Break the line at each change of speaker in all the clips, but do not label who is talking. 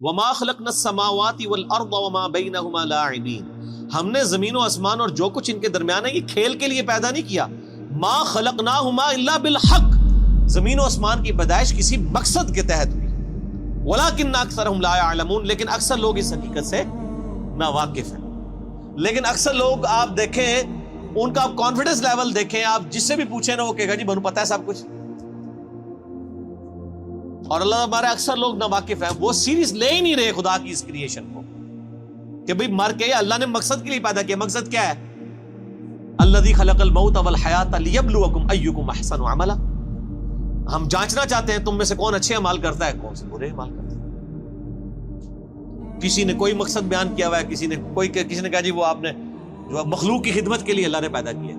وما خلقنا السماوات والارض وما بينهما لاعبین، ہم نے زمین و آسمان اور جو کچھ ان کے درمیان ہے یہ کھیل کے لیے پیدا نہیں کیا. ما خلقناہما الا بالحق، زمین و آسمان کی پیدائش کسی مقصد کے تحت ہوئی. ولکن اکثرهم لا يعلمون، لیکن اکثر لوگ اس حقیقت سے ناواقف ہیں. لیکن اکثر لوگ آپ دیکھیں ان کا آپ کانفیڈنس لیول دیکھیں، آپ جس سے بھی پوچھیں نا وہ کہے گا جی بنو پتہ ہے سب کچھ. اور اللہ ہمارے اکثر لوگ ناواقف ہیں، وہ سیریس لے ہی نہیں رہے خدا کی اس کریشن کو کہ بھئی مر کے اللہ نے مقصد کے لیے پیدا کیا. مقصد کیا ہے؟ الذی خلق الموت والحیات لیبلوکم ایکم احسن عملا، ہم جانچنا چاہتے ہیں تم میں سے کون اچھے اعمال کرتا ہے کون سے برے اعمال کرتا ہے. کسی نے کوئی مقصد بیان کیا ہوا ہے، کسی نے کہا جی وہ آپ نے جو مخلوق کی خدمت کے لیے اللہ نے پیدا کیا.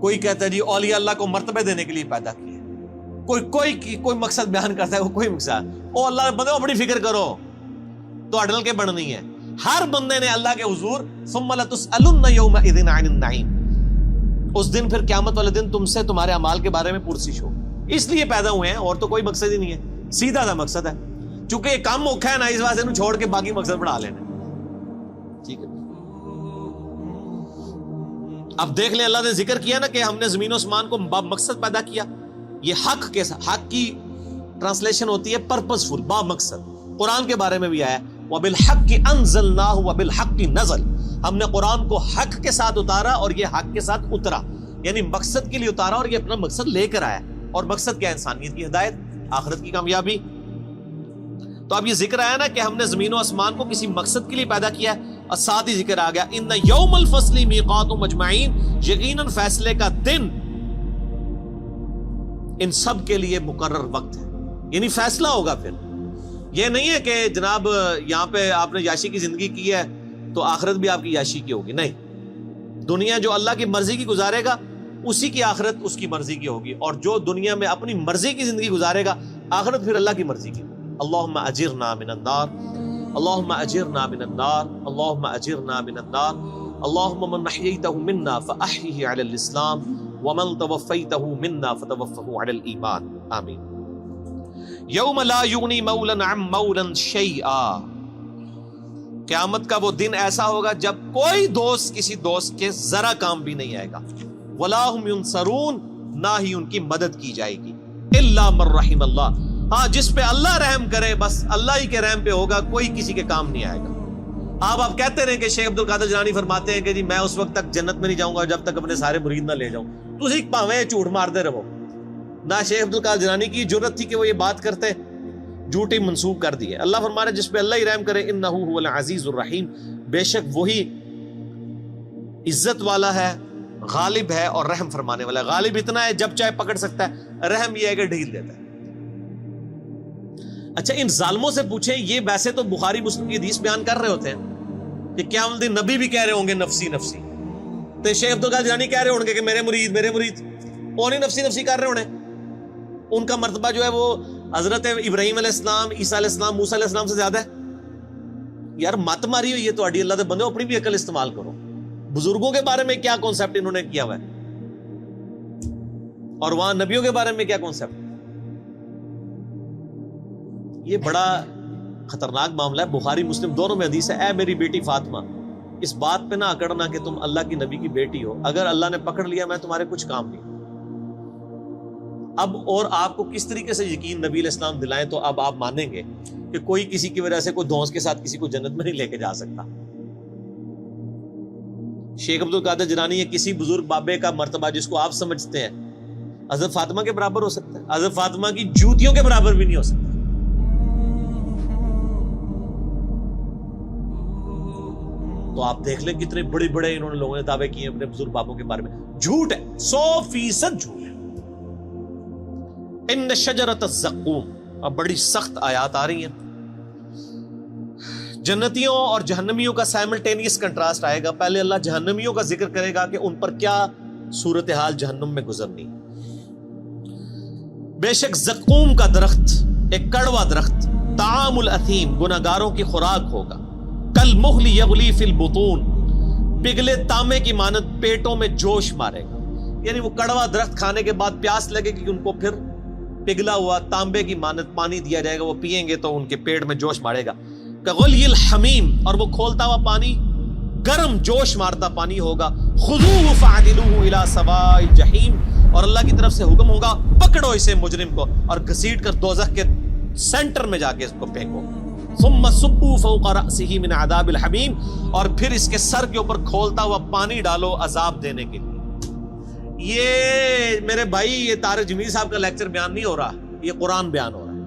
کوئی کہتا ہے جی اولیاء اللہ کو مرتبے دینے کے لیے پیدا کیا. کوئی مقصد بیان کرتا ہے، وہ کوئی مقصد او اللہ بندے اپنی فکر کرو تو اڈل کے بڑھنی ہے. ہر بندے نے اللہ کے حضور ثم لتسألن یومئذ عن النعیم، اس دن پھر قیامت والے دن تم سے تمہارے اعمال کے بارے میں پرسش ہو. اس لیے پیدا ہوئے ہیں اور تو کوئی مقصد ہی نہیں ہے، سیدھا سا مقصد ہے. چونکہ یہ کم موقع ہے نا اس واسطے انہوں چھوڑ کے باقی مقصد بڑھا لینا. ٹھیک ہے، اب دیکھ لیں اللہ نے ذکر کیا نا کہ ہم نے زمین و آسمان کو با مقصد پیدا کیا. یہ حق کے ساتھ، حق کی ٹرانسلیشن ہوتی ہے پرپسفل، با مقصد. قرآن کے بارے میں بھی آیا وَبِالْحَقِّ أَنزَلْنَاهُ وَبِالْحَقِّ نَزَلَ، ہم نے قرآن کو حق کے ساتھ اتارا اور یہ حق کے ساتھ اترا. یعنی مقصد کے لیے اتارا اور یہ اپنا مقصد لے کر آیا. اور مقصد کیا؟ انسانیت کی ہدایت، آخرت کی کامیابی. تو اب یہ ذکر آیا نا کہ ہم نے زمین و آسمان کو کسی مقصد کے لیے پیدا کیا ہے، اور ساتھ ہی ذکر آ گیا ان یوم الفصل میقاتهم اجمعین، یقیناً فیصلے کا دن ان سب کے لیے مقرر وقت ہے. یعنی فیصلہ ہوگا. پھر یہ نہیں ہے کہ جناب یہاں پہ آپ نے یاشی کی زندگی کی ہے تو آخرت بھی آپ کی یاشی کی ہوگی. نہیں، دنیا جو اللہ کی مرضی کی گزارے گا اسی کی آخرت اس کی مرضی کی ہوگی، اور جو دنیا میں اپنی مرضی کی زندگی گزارے گا آخرت پھر اللہ کی مرضی کی. اللہم اجرنا من النار، اللہم اجرنا من النار، اللہم اجرنا من النار. اللہم من احییتہ منا فاحیہ علی الاسلام ومن توفیتہ منا فتوفہ علی الایمان. آمین. یوم لا یغنی مولا عن مولا شیئا، قیامت کا وہ دن ایسا ہوگا جب کوئی دوست کسی دوست کے ذرا کام بھی نہیں آئے گا. ولا هم ینصرون، نہ ہی ان کی مدد کی جائے گی. الا من رحم اللہ، ہاں جس پہ اللہ رحم کرے بس اللہ ہی کے رحم پہ ہوگا، کوئی کسی کے کام نہیں آئے گا. آپ کہتے رہے کہ شیخ عبد القادر جیلانی فرماتے ہیں کہ جی میں اس وقت تک جنت میں نہیں جاؤں گا جب تک اپنے سارے مرید نہ لے جاؤں. تسی پاویں جھوٹ مارتے رہو. نہ شیخ عبد القادر جیلانی کی جرت تھی کہ وہ یہ بات کرتے، جھوٹی منسوب کر دی ہے. اللہ فرما رہا ہے جس پہ اللہ ہی رحم کرے انہ هو العزیز الرحیم، بے شک وہی عزت والا ہے، غالب ہے اور رحم فرمانے والا ہے. غالب اتنا ہے جب چاہے پکڑ سکتا ہے، رحم یہ ہے کہ ڈھیل دیتا ہے. اچھا ان ظالموں سے پوچھیں، یہ ویسے تو بخاری مسلم کی حدیث بیان کر رہے ہوتے ہیں کہ قیامت دن نبی بھی کہہ رہے ہوں گے نفسی نفسی، تو شیخ عبد القادر جیلانی کہہ رہے ہوں گے کہ میرے مرید وہ نہیں نفسی نفسی کر رہے ہونے. ان کا مرتبہ جو ہے وہ حضرت ابراہیم علیہ السلام، عیسیٰ علیہ السلام، موسیٰ علیہ السلام سے زیادہ ہے. یار مت ماری ہوئی ہے تو اڈی اللہ دے بندے، اپنی بھی عقل استعمال کرو. بزرگوں کے بارے میں کیا کانسیپٹ انہوں نے کیا ہوا ہے اور وہاں نبیوں کے بارے میں کیا کانسیپٹ. یہ بڑا خطرناک معاملہ ہے. بخاری مسلم دونوں میں حدیث ہے اے میری بیٹی فاطمہ، اس بات پہ نہ اکڑنا کہ تم اللہ کی نبی کی بیٹی ہو، اگر اللہ نے پکڑ لیا میں تمہارے کچھ کام نہیں. اب اور آپ کو کس طریقے سے یقین نبی علیہ السلام دلائیں تو اب آپ مانیں گے کہ کوئی کسی کی وجہ سے کوئی دھونس کے ساتھ کسی کو جنت میں نہیں لے کے جا سکتا. شیخ عبد القادر جیلانی یا کسی بزرگ بابے کا مرتبہ جس کو آپ سمجھتے ہیں حضرت فاطمہ کے برابر ہو سکتا ہے، حضرت فاطمہ کی جوتیوں کے برابر بھی نہیں ہو سکتا. تو آپ دیکھ لیں کتنے بڑے بڑے انہوں نے لوگوں نے دعوے کیے اپنے بزرگ بابوں کے بارے میں. جھوٹ ہے، 100% جھوٹ ہے. ان شجرۃ الزقوم، اب بڑی سخت آیات آ رہی ہیں. جنتیوں اور جہنمیوں کا سائملٹینیس کنٹراسٹ آئے گا. پہلے اللہ جہنمیوں کا ذکر کرے گا کہ ان پر کیا صورتحال جہنم میں گزرنی. بے شک زقوم کا درخت ایک کڑوا درخت، طعام الاثیم گناہگاروں کی خوراک ہوگا. کالمہل یغلی فی البطون، پگھلے تانبے کی مانند پیٹوں میں جوش مارے گا. یعنی وہ کڑوا درخت کھانے کے بعد پیاس لگے گی ان کو، پھر پگھلا ہوا تانبے کی مانت پانی دیا جائے گا, وہ پئیں گے تو ان کے پیٹ میں جوش مارے گا. کغلی الحمیم, اور وہ کھولتا ہوا پانی گرم جوش مارتا پانی ہوگا. خذوہ فاعدلوہ الی سواء الجحیم, اور اللہ کی طرف سے حکم ہوگا پکڑو اسے مجرم کو اور گھسیٹ کر دوزخ کے سینٹر میں جا کے اس کو پھینکو. ثم صبوا فوق رأسہ من عذاب الحمیم, اور پھر اس کے سر کے اوپر کھولتا ہوا پانی ڈالو عذاب دینے کے لیے. یہ میرے بھائی یہ طارق جمیل صاحب کا لیکچر بیان نہیں ہو رہا, یہ قرآن بیان ہو رہا ہے.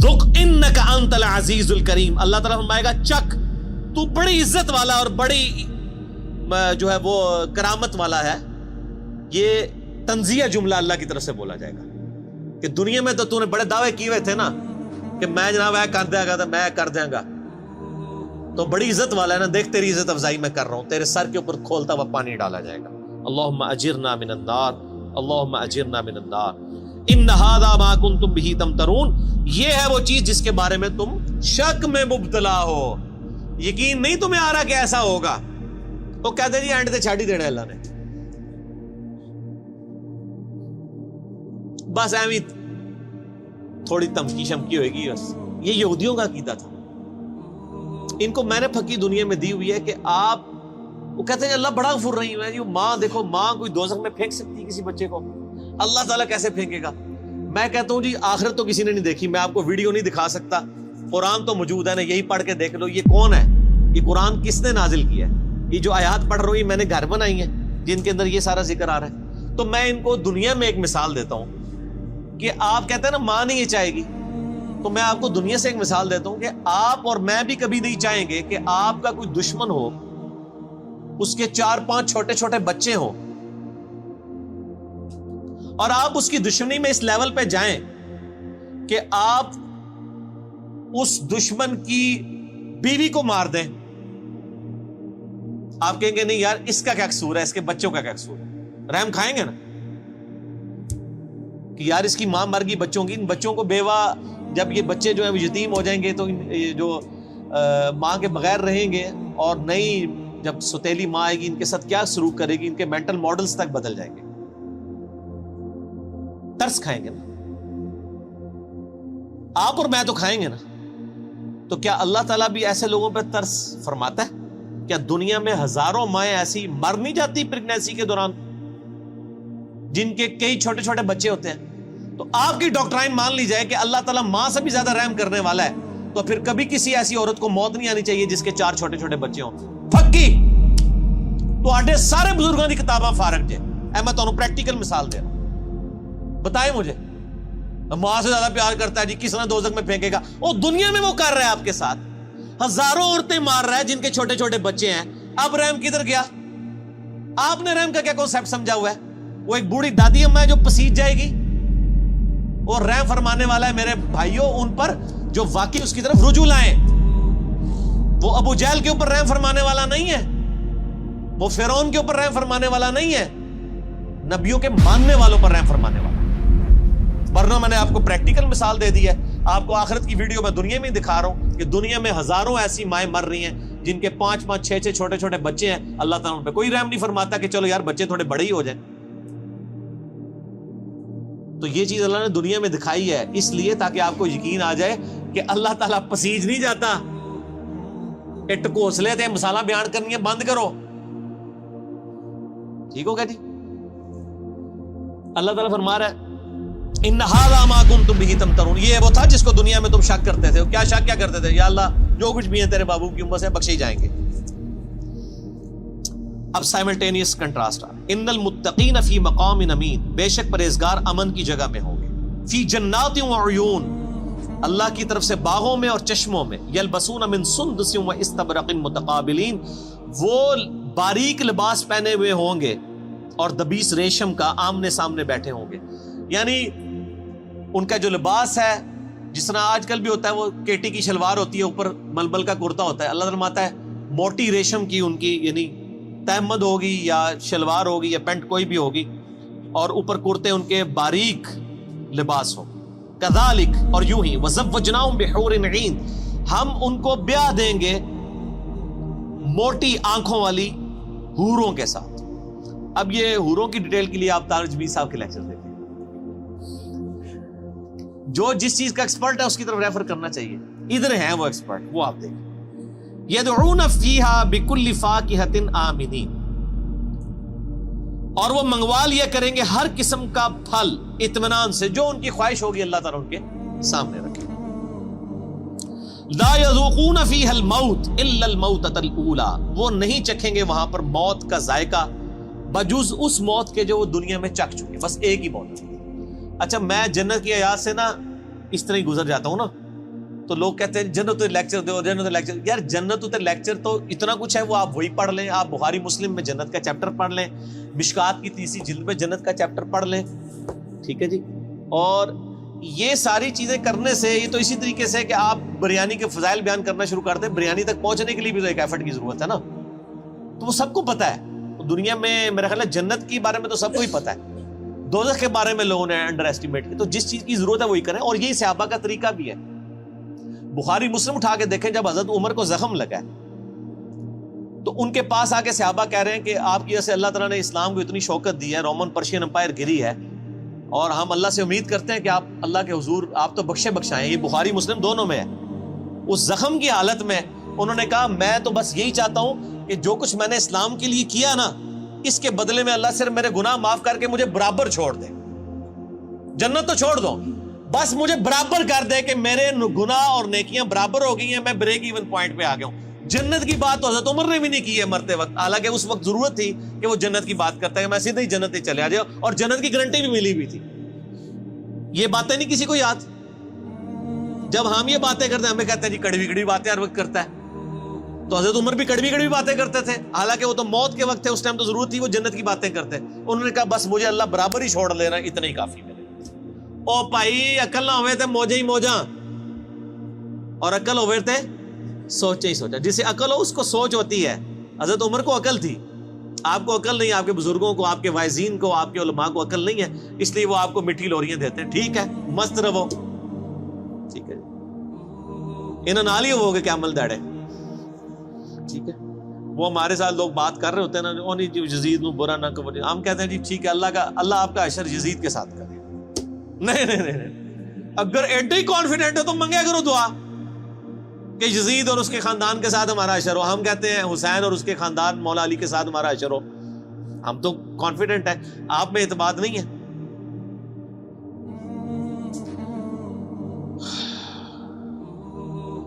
ذق انک انت العزیز الکریم, اللہ تعالیٰ فرمائے گا چک, تو بڑی عزت والا اور بڑی جو ہے وہ کرامت والا ہے. یہ تنزیہ جملہ اللہ کی طرف سے بولا جائے گا کہ دنیا میں تو نے بڑے دعوے کیے ہوئے تھے نا کہ میں جناب کر دیا گا, میں کر دیا گا, تو بڑی عزت والا ہے نا, دیکھ تیری عزت افزائی میں کر رہا ہوں, تیرے سر کے اوپر کھولتا ہوا پانی ڈالا جائے گا. اللہم اجرنا من النار, اللہم اجرنا من النار. ان ھذا ما کنتم بہ تمترون, یہ ہے وہ چیز جس کے بارے میں تم شک میں مبتلا ہو, یقین نہیں تمہیں آ رہا کہ ایسا ہوگا. تو کہتے جی اینڈ تے چھاڑ ہی دینا اللہ نے, بس ایویں تھوڑی تمکی شمکی ہوئے گی بس. یہ یہودیوں کا عقیدہ تھا, ان کو میں نے پھکی دنیا میں دی ہوئی ہے کہ آپ, وہ کہتے ہیں اللہ بڑا غفور رحیم ہے. ماں دیکھو, ماں کوئی دوزخ میں پھینک سکتی کسی بچے کو, اللہ تعالیٰ کیسے پھینکے گا؟ میں کہتا ہوں جی آخرت تو کسی نے نہیں دیکھی, میں آپ کو ویڈیو نہیں دکھا سکتا, قرآن تو موجود ہے نا, یہی پڑھ کے دیکھ لو. یہ کون ہے, یہ قرآن کس نے نازل کیا ہے؟ یہ جو آیات پڑھ رہی میں نے گھر بنائی ہیں جن کے اندر یہ سارا ذکر آ رہا ہے. تو میں ان کو دنیا میں ایک مثال دیتا ہوں کہ آپ کہتے ہیں نا ماں نہیں یہ چاہے گی, تو میں آپ کو دنیا سے ایک مثال دیتا ہوں کہ آپ اور میں بھی کبھی نہیں چاہیں گے کہ آپ کا کوئی دشمن ہو, اس کے 4-5 چھوٹے چھوٹے بچے ہوں, اور آپ اس کی دشمنی میں اس لیول پہ جائیں کہ آپ اس دشمن کی بیوی کو مار دیں. آپ کہیں گے نہیں یار اس کا کیا قصور ہے, اس کے بچوں کا کیا قصور ہے, رحم کھائیں گے نا کہ یار اس کی ماں مر گئی بچوں کی, ان بچوں کو بیوہ, جب یہ بچے جو ہیں وہ یتیم ہو جائیں گے تو جو ماں کے بغیر رہیں گے, اور نئی جب ستیلی ماں آئے گی ان کے ساتھ کیا سلوک کرے گی, ان کے مینٹل ماڈلز تک بدل جائیں گے. ترس کھائیں گے نا آپ اور میں, تو کھائیں گے نا. تو کیا اللہ تعالیٰ بھی ایسے لوگوں پہ ترس فرماتا ہے؟ کیا دنیا میں ہزاروں مائیں ایسی مر نہیں جاتی پریگنینسی کے دوران جن کے کئی چھوٹے چھوٹے بچے ہوتے ہیں؟ تو آپ کی ڈاکٹرائن مان لی جائے کہ اللہ تعالیٰ ماں سے بھی زیادہ رحم کرنے والا ہے, تو پھر کبھی کسی ایسی عورت کو موت نہیں آنی چاہیے جس کے 4 چھوٹے چھوٹے بچے ہوں. پھکی تو آڈے سارے بزرگوں کی کتاباں فارغ جے, میں تو پریکٹیکل مثال دے رہا ہوں. بتائیں مجھے ماں سے زیادہ پیار کرتا ہے جی, کس نے دوزخ میں پھینکے گا؟ وہ دنیا میں وہ کر رہا ہے آپ کے ساتھ, ہزاروں عورتیں مار رہا ہے جن کے چھوٹے چھوٹے بچے ہیں. اب رحم کدھر گیا؟ آپ نے رحم کا کیا کانسیپٹ سمجھا ہوا ہے؟ وہ ایک بوڑھی دادی اماں ہے جو پسیج جائے گی, اور رحم فرمانے والا ہے میرے بھائیوں ان پر جو واقعی اس کی طرف رجوع لائیں. وہ ابو جہل کے اوپر رحم فرمانے والا نہیں ہے, وہ فرعون کے اوپر رحم فرمانے والا نہیں ہے, نبیوں کے ماننے والوں پر رحم فرمانے والا. ورنہ میں نے آپ کو پریکٹیکل مثال دے دی ہے, آپ کو آخرت کی ویڈیو میں دنیا میں دکھا رہا ہوں کہ دنیا میں ہزاروں ایسی مائیں مر رہی ہیں جن کے 5-5 6-6 چھوٹے چھوٹے بچے ہیں. اللہ تعالیٰ ان پہ کوئی رحم نہیں فرماتا کہ چلو یار بچے تھوڑے بڑے ہی ہو جائیں. تو یہ چیز اللہ نے دنیا میں دکھائی ہے اس لیے تاکہ آپ کو یقین آ جائے کہ اللہ تعالیٰ پسیج نہیں جاتا. ٹکوسلے تھے مسالہ بیان کرنی ہے بند کرو, ٹھیک ہوگا جی. اللہ تعالیٰ فرما رہا ہے ان ھذا ما کنتم بہ تمترون, یہ وہ تھا جس کو دنیا میں تم شک کرتے تھے. کیا شک کیا کرتے تھے؟ یا اللہ جو کچھ بھی ہے تیرے بابو کی امت سے بخشے جائیں گے. اب سائملٹینیس کنٹراسٹ ان المتقین فی مقام امین, بے شک پرہیزگار امن کی جگہ میں ہوں گے. فی جنات و عیون, اللہ کی طرف سے باغوں میں اور چشموں میں. یلبسون من سندس و استبرق متقابلین, وہ باریک لباس پہنے ہوئے ہوں گے اور دبیس ریشم کا آمنے سامنے بیٹھے ہوں گے. یعنی ان کا جو لباس ہے جس طرح آج کل بھی ہوتا ہے, وہ کیٹی کی شلوار ہوتی ہے, اوپر ململ کا کرتا ہوتا ہے. اللہ فرماتا ہے موٹی ریشم کی ان کی یعنی تہمد ہوگی یا شلوار ہوگی یا پینٹ کوئی بھی ہوگی, اور اوپر کرتے ان کے باریک لباس ہو. کذالک, اور یوں ہی وزوجناہم بحور عین, ہم ان کو بیاہ دیں گے موٹی آنکھوں والی حوروں کے ساتھ. اب یہ حوروں کی ڈیٹیل کے لیے آپ طارق جمیل صاحب کے لیکچر دیکھیں. جو جس چیز کا ایکسپرٹ ہے اس کی طرف ریفر کرنا چاہیے. ادھر ہیں وہ ایکسپرٹ, وہ آپ دیکھیں. یدعون فیہا بکل فاکہۃ آمنین, اور وہ منگوا لیا کریں گے ہر قسم کا پھل اطمینان سے, جو ان کی خواہش ہوگی اللہ تعالیٰ ان کے سامنے رکھے. لا یذوقون فیہا الموت الا الموتۃ الاولی, وہ نہیں چکھیں گے وہاں پر موت کا ذائقہ بجز اس موت کے جو وہ دنیا میں چکھ چکے, بس ایک ہی موت. اچھا میں جنت کی آیات سے نا اس طرح ہی گزر جاتا ہوں نا, تو لوگ کہتے ہیں جنت لیکچر دو, جنت لیکچر. یار جنت لیکچر تو اتنا کچھ ہے, وہ آپ وہی پڑھ لیں. آپ بخاری مسلم میں جنت کا چیپٹر پڑھ لیں, مشکات کی 30 جلد میں جنت کا چیپٹر پڑھ لیں, ٹھیک ہے جی. اور یہ ساری چیزیں کرنے سے یہ تو اسی طریقے سے کہ آپ بریانی کے فضائل بیان کرنا شروع کر دیں, بریانی تک پہنچنے کے لیے بھی تو ایک ایفرٹ کی ضرورت ہے نا. تو وہ سب کو پتا ہے دنیا میں, میرا خیال ہے جنت کے بارے میں تو سب کو ہی پتا ہے, دوزخ کے بارے میں لوگوں نے انڈر ایسٹیمیٹ کی. تو جس چیز کی ضرورت ہے وہی کریں, اور یہی صحابہ کا طریقہ بھی ہے. بخاری مسلم اٹھا کے دیکھیں, جب حضرت عمر کو زخم لگا ہے تو ان کے پاس آ کے صحابہ کہہ رہے ہیں کہ آپ کی وجہ سے اللہ تعالیٰ نے اسلام کو اتنی شوکت دی ہے, رومن پرشین امپائر گری ہے, اور ہم اللہ سے امید کرتے ہیں کہ آپ اللہ کے حضور آپ تو بخشے بخشائیں. یہ بخاری مسلم دونوں میں ہے. اس زخم کی حالت میں انہوں نے کہا میں تو بس یہی چاہتا ہوں کہ جو کچھ میں نے اسلام کے لیے کیا نا, اس کے بدلے میں اللہ صرف میرے گناہ معاف کر کے مجھے برابر چھوڑ دے. جنت تو چھوڑ دو, بس مجھے برابر کر دے کہ میرے گناہ اور نیکیاں برابر ہو گئی ہیں, میں بریک ایون پوائنٹ پہ آ گیا ہوں. جنت کی بات تو حضرت عمر نے بھی نہیں کی ہے مرتے وقت, حالانکہ اس وقت ضرورت تھی کہ وہ جنت کی بات کرتا ہے کہ میں سیدھے ہی جنت ہی چلے آ جاؤ, اور جنت کی گارنٹی بھی ملی ہوئی تھی. یہ باتیں نہیں کسی کو یاد. جب ہم یہ باتیں کرتے ہیں ہمیں کہتے ہیں جی کڑوی کڑوی باتیں ہر وقت کرتا ہے. تو حضرت عمر بھی کڑوی کڑوی باتیں کرتے تھے, حالانکہ وہ تو موت کے وقت تھے, اس ٹائم تو ضرورت تھی وہ جنت کی باتیں کرتے. انہوں نے کہا بس مجھے اللہ برابر ہی چھوڑ لینا, اتنا ہی کافی میرے. او بھائی عقل نہ ہوئے تھے موجے ہی موجاں, اور عقل ہوئے تھے سوچے ہی سوچا. جسے عقل ہو اس کو سوچ ہوتی ہے. حضرت عمر کو عقل تھی, آپ کو عقل نہیں, آپ کے بزرگوں کو, آپ کے واعظین کو, آپ کے علماء کو عقل نہیں ہے, اس لیے وہ آپ کو میٹھی لوریاں دیتے ہیں. ٹھیک ہے مست رہو, ٹھیک ہے انہوں نال ہی ہو گے کیا عمل داڑے, ٹھیک ہے. وہ ہمارے ساتھ لوگ بات کر رہے ہوتے ہیں نا, او نہیں یزید نو برا نہ کرو, ہم کہتے ہیں جی ٹھیک ہے اللہ آپ کا حشر یزید کے ساتھ کرے. نہیں, اگر ایڈے ہی کانفیڈنٹ ہو تو منگیا کرو دعا کہ یزید اور اس کے خاندان کے ساتھ ہمارا حشر ہو. ہم کہتے ہیں حسین اور اس کے خاندان مولا علی کے ساتھ ہمارا حشر ہو. ہم تو کانفیڈنٹ ہیں, آپ میں اعتماد نہیں ہے.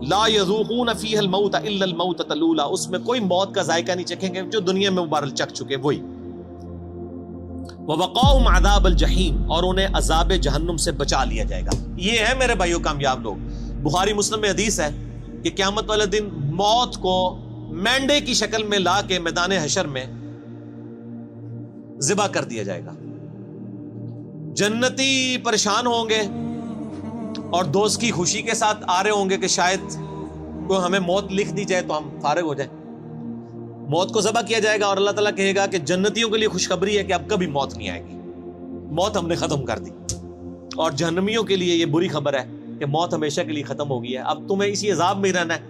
لا یذوقون فیہا الموت الا الموتۃ الاولی, اس میں کوئی موت کا ذائقہ نہیں چکھیں گے, جو دنیا میں مبارک چکھ چکے وہی. وَوَقَاهُمْ عَذَابَ الْجَحِيمِ, اور انہیں عذاب جہنم سے بچا لیا جائے گا. یہ ہے میرے بھائیو کامیاب لوگ. بخاری مسلم میں حدیث ہے کہ قیامت والے دن موت کو مینڈے کی شکل میں لا کے میدان حشر میں ذبح کر دیا جائے گا. جنتی پریشان ہوں گے اور دوست کی خوشی کے ساتھ آ رہے ہوں گے کہ شاید کوئی ہمیں موت لکھ دی جائے تو ہم فارغ ہو جائیں. موت کو ذبح کیا جائے گا اور اللہ تعالیٰ کہے گا کہ جنتیوں کے لیے خوشخبری ہے کہ اب کبھی موت نہیں آئے گی, موت ہم نے ختم کر دی. اور جہنمیوں کے لیے یہ بری خبر ہے کہ موت ہمیشہ کے لیے ختم ہو گئی ہے, اب تمہیں اسی عذاب میں ہی رہنا ہے,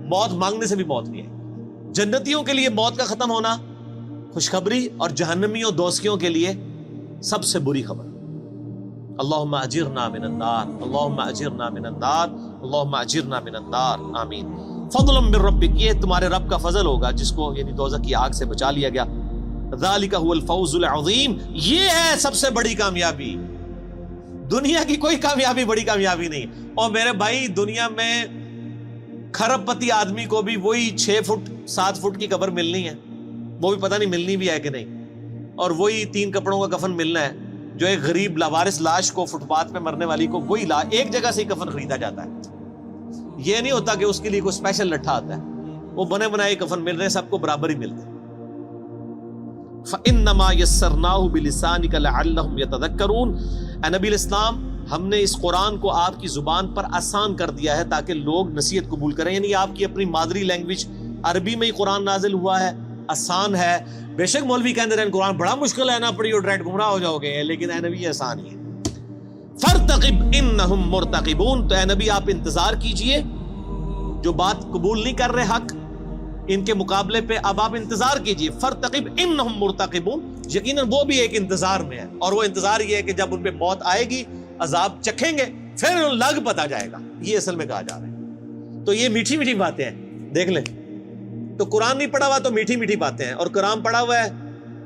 موت مانگنے سے بھی موت نہیں آئے. جنتیوں کے لیے موت کا ختم ہونا خوشخبری, اور جہنمیوں دوستیوں کے لیے سب سے بری خبر. اللہم اجرنا من النار, اللہم اجرنا من النار, اللہم اجرنا من النار, آمین. فضلا من ربک, یہ تمہارے رب کا فضل ہوگا جس کو یعنی دوزخ کی آگ سے بچا لیا گیا. ذالک هو الفوز العظیم, یہ ہے سب سے بڑی کامیابی. دنیا کی کوئی کامیابی بڑی کامیابی نہیں. اور میرے بھائی دنیا میں کھرب پتی آدمی کو بھی وہی 6 فٹ 7 فٹ کی قبر ملنی ہے, وہ بھی پتہ نہیں ملنی بھی ہے کہ نہیں, اور وہی 3 کپڑوں کا کفن ملنا ہے. جو ایک غریب لاوارث لاش کو, فٹ پاتھ پہ مرنے والی کو, وہی ایک جگہ سے ہی کفن خریدا جاتا ہے. یہ نہیں ہوتا کہ اس کے لیے کوئی اسپیشل لٹھا آتا ہے, وہ بنے بنائے کفن مل رہے ہیں, سب کو برابر ہی ملتے ہیں. فَإِنَّمَا يَسَّرْنَاهُ بِلِسَانِكَ لَعَلَّهُمْ يَتَذَكَّرُونَ, اے نبی الاسلام ہم نے اس قرآن کو آپ کی زبان پر آسان کر دیا ہے تاکہ لوگ نصیحت قبول کریں. یعنی آپ کی اپنی مادری لینگویج عربی میں ہی قرآن نازل ہوا ہے, آسان ہے. بے شک مولوی کہتے ہیں قرآن بڑا مشکل ہے, نہ پڑھی اور ڈائریکٹ گمراہ ہو جاؤ گے, لیکن اے نبی آسان ہی ہے. فَارْتَقِبْ إِنَّهُمْ مُرْتَقِبُونَ, تو اے نبی آپ انتظار کیجئے, جو بات قبول نہیں کر رہے حق ان کے مقابلے پہ اب آپ انتظار کیجئے. فَارْتَقِبْ إِنَّهُمْ مُرْتَقِبُونَ, یقیناً وہ بھی ایک انتظار میں ہے, اور وہ انتظار یہ ہے کہ جب ان پہ موت آئے گی عذاب چکھیں گے پھر لگ پتا جائے گا، یہ اصل میں کہا جا رہا ہے۔ تو یہ میٹھی میٹھی باتیں ہیں، دیکھ لیں، تو قرآن نہیں پڑھا ہوا تو میٹھی میٹھی باتیں ہیں، اور قرآن پڑھا ہوا ہے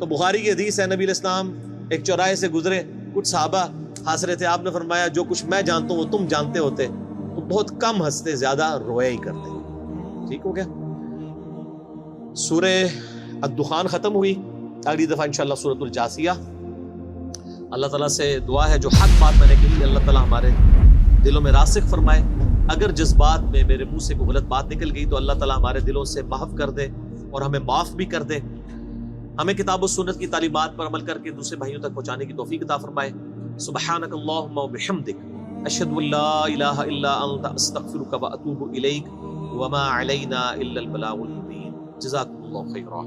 تو بخاری کی حدیث ہے، نبی علیہ السلام ایک چوراہے سے گزرے، کچھ صحابہ ہنس رہے تھے، آپ نے فرمایا جو کچھ میں جانتا ہوں وہ تم جانتے ہوتے تو بہت کم ہنستے، زیادہ رویا ہی کرتے۔ ٹھیک ہو گیا؟ سورہ الدخان ختم ہوئی، اگلی دفعہ انشاءاللہ سورۃ الجاثیہ۔ اللہ تعالیٰ سے دعا ہے جو حق بات میں نے کہی اللہ تعالیٰ ہمارے دلوں میں راسخ فرمائے، اگر جذبات میں میرے منہ سے کوئی غلط بات نکل گئی تو اللہ تعالیٰ ہمارے دلوں سے محو کر دے اور ہمیں معاف بھی کر دے، ہمیں کتاب و سنت کی تعلیمات پر عمل کر کے دوسرے بھائیوں تک پہنچانے کی توفیق عطا فرمائے۔ سبحانک اللہم و بحمدک، اشہد ان لا الہ الا انت، استغفرک و اتوب الیک، وما علینا الا البلاغ المبین۔ جزاکم اللہ خیرا۔